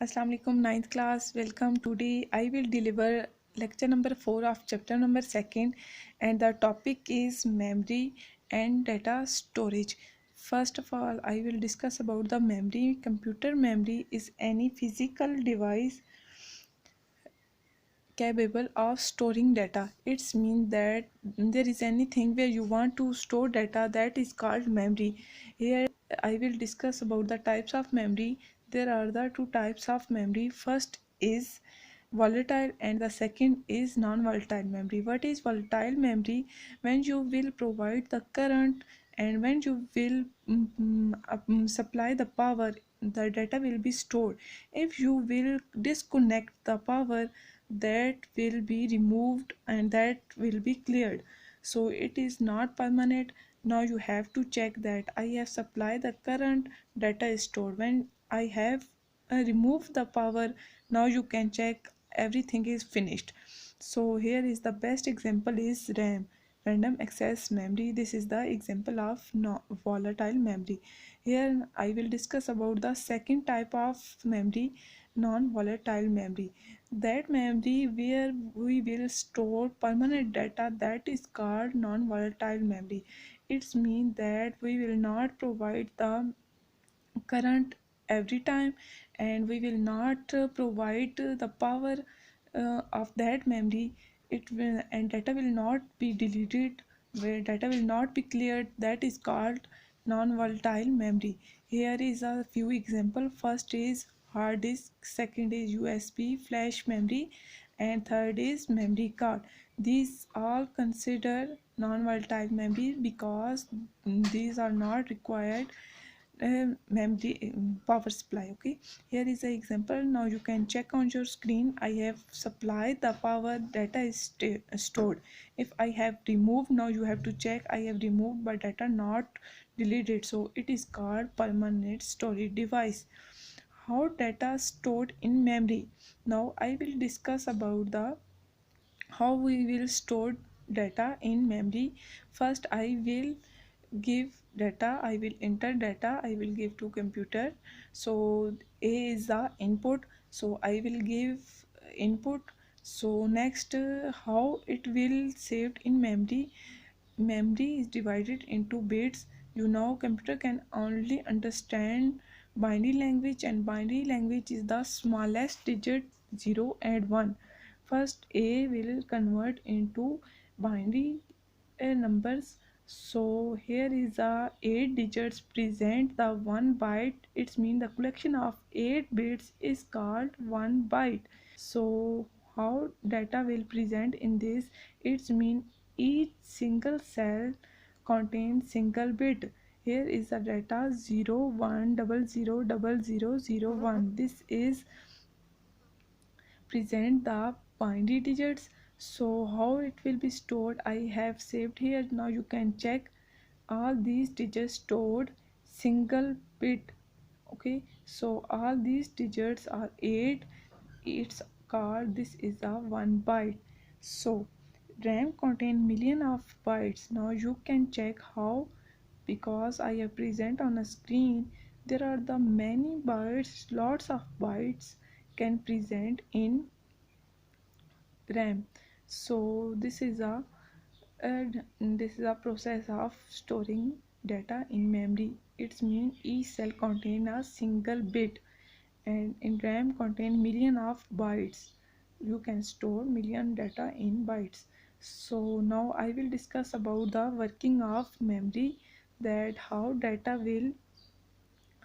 Assalamu alaikum, ninth class. Welcome. Today I will deliver lecture number 4 of chapter number 2, and the topic is memory and data storage. First of all, I will discuss about the memory. Computer memory is any physical device capable of storing data. It's mean that there is anything where you want to store data, that is called memory. Here I will discuss about the types of memory. There are the two types of memory. First is volatile and the second is non-volatile memory. What is volatile memory? When you will provide the current and when you will supply the power, the data will be stored. If you will disconnect the power, that will be removed and that will be cleared, so it is not permanent. Now you have to check that I have supplied the current, data is stored. When I have removed the power, now you can check everything is finished. So here is the best example is RAM, random access memory. This is the example of volatile memory. Here I will discuss about the second type of memory, non-volatile memory. That memory where we will store permanent data, that is called non-volatile memory. It means that we will not provide the current every time and we will not provide the power of that memory. It will, and data will not be deleted, where data will not be cleared, that is called non-volatile memory. Here is a few example. First is hard disk, second is USB flash memory, and third is memory card. These all consider non-volatile memory because these are not required memory power supply. Okay, here is the example. Now you can check on your screen. I have supplied the power, data is stored. If I have removed, now you have to check I have removed but data not deleted, so it is called permanent storage device. How data stored in memory? Now I will discuss about the how we will store data in memory. First I will give data, I will enter data, I will give to computer. So A is the input, so I will give input. So next, how it will saved in memory. Memory is divided into bits. You know, computer can only understand binary language, and binary language is the smallest digit, 0 and 1. First A will convert into binary numbers. So here is a 8 digits present the 1 byte. It means the collection of 8 bits is called 1 byte. So how data will present in this? It means each single cell contains single bit. Here is the data 01000001. This is present the binary digits. So how it will be stored, I have saved here. Now you can check all these digits stored single bit. Okay, so all these digits are 8. It's called, this is a 1 byte. So RAM contain million of bytes. Now you can check how, because I have present on a screen, there are the many bytes, lots of bytes can present in RAM. So this is a process of storing data in memory. It means each cell contain a single bit, and in RAM contain million of bytes. You can store million data in bytes. So now I will discuss about the working of memory, that how data will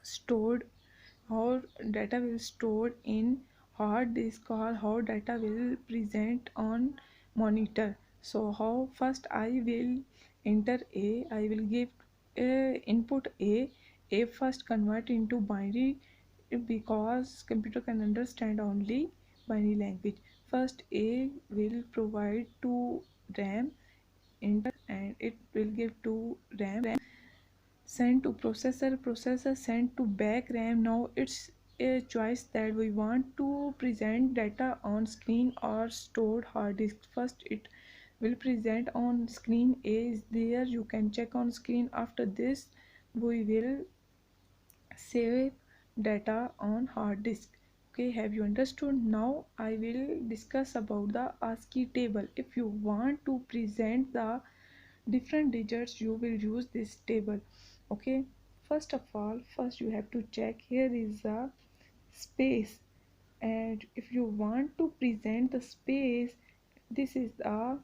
stored, how data will stored in hard disk, or how data will present on monitor. So how, first I will enter A, I will give input A first convert into binary, because computer can understand only binary language. First A will provide to RAM, enter, and it will give to RAM, send to processor, processor send to back RAM. Now it's a choice that we want to present data on screen or stored hard disk. First it will present on screen. A is there, you can check on screen. After this we will save data on hard disk. Okay, have you understood? Now I will discuss about the ASCII table. If you want to present the different digits, you will use this table. Okay, first of all, first you have to check here is a space, and if you want to present the space, this is the,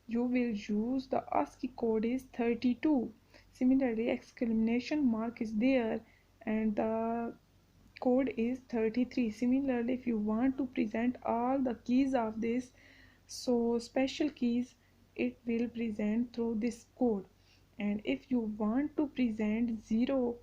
you will use the ASCII code is 32. Similarly, exclamation mark is there and the code is 33. Similarly, if you want to present all the keys of this, so special keys, it will present through this code. And if you want to present 0,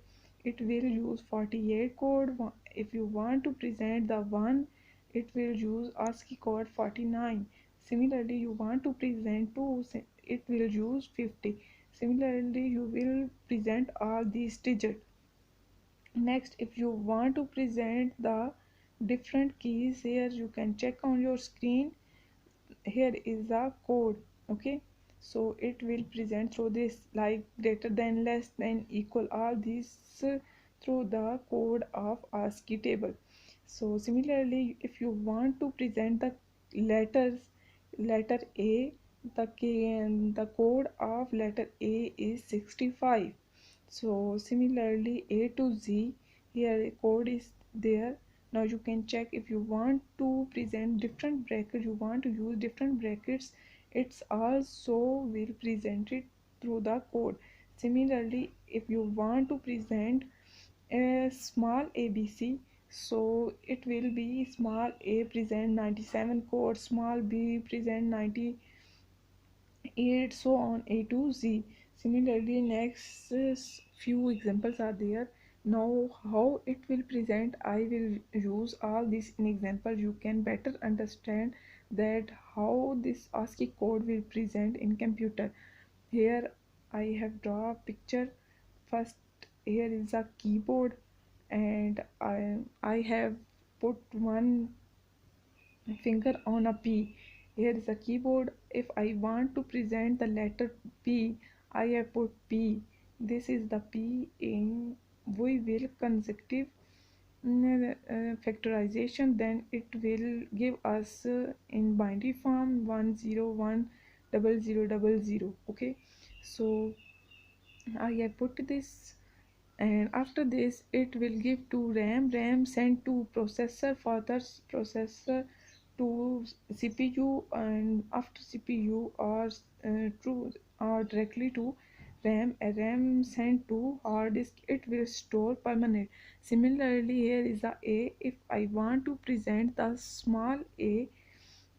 it will use 48 code. If you want to present the 1, it will use ASCII code 49. Similarly, you want to present 2, it will use 50. Similarly, you will present all these digits. Next, if you want to present the different keys, here you can check on your screen. Here is the code. Okay, so it will present through this, like greater than, less than, equal, all these through the code of ASCII table. So similarly, if you want to present the letters, letter A, the K, and the code of letter A is 65. So similarly, A to Z, here code is there. Now you can check, if you want to present different brackets, you want to use different brackets, it's also will present it through the code. Similarly, if you want to present a small abc, so it will be small a present 97 code, small b present 98, so on, a to z. Similarly, next few examples are there. Now how it will present, I will use all this in example. You can better understand that how this ASCII code will present in computer. Here I have draw a picture. First, here is a keyboard, and I have put one finger on a P. Here is a keyboard. If I want to present the letter P, I have put P. This is the P in, we will consecutive factorization, then it will give us in binary form 1010000. Okay, so I have put this, and after this it will give to ram send to processor, further processor to cpu, and after cpu or to or directly to ram sent to hard disk, it will store permanent. Similarly, here is the a, if I want to present the small a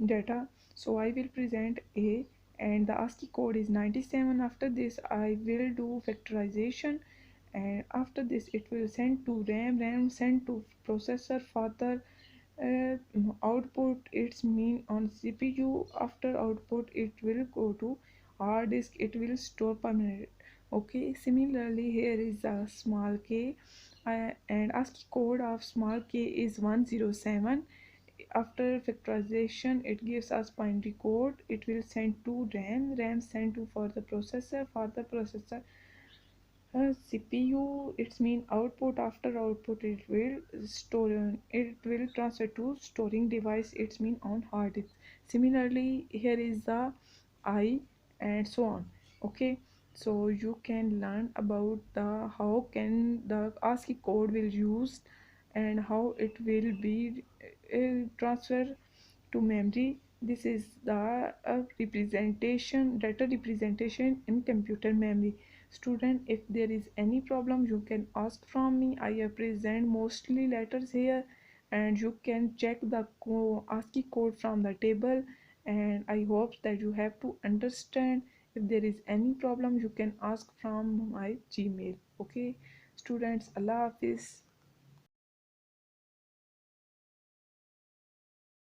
data, so I will present a, and the ASCII code is 97. After this I will do factorization, and after this it will send to ram send to processor, further uh, output its mean on cpu, after output it will go to hard disk, it will store permanent. Okay, similarly, here is a small k, and ASCII code of small k is 107. After factorization it gives us binary code, it will send to ram send to for the processor, for the processor CPU, its mean output, after output it will store, it will transfer to storing device, its mean on hard disk. Similarly, here is the I, and so on. Okay, so you can learn about the how can the ASCII code will used, and how it will be transfer to memory. This is the representation, data representation in computer memory. Student, if there is any problem, you can ask from me. I have present mostly letters here, and you can check the ASCII code from the table, and I hope that you have to understand. If there is any problem, you can ask from my Gmail. Okay, students, Allah Hafiz.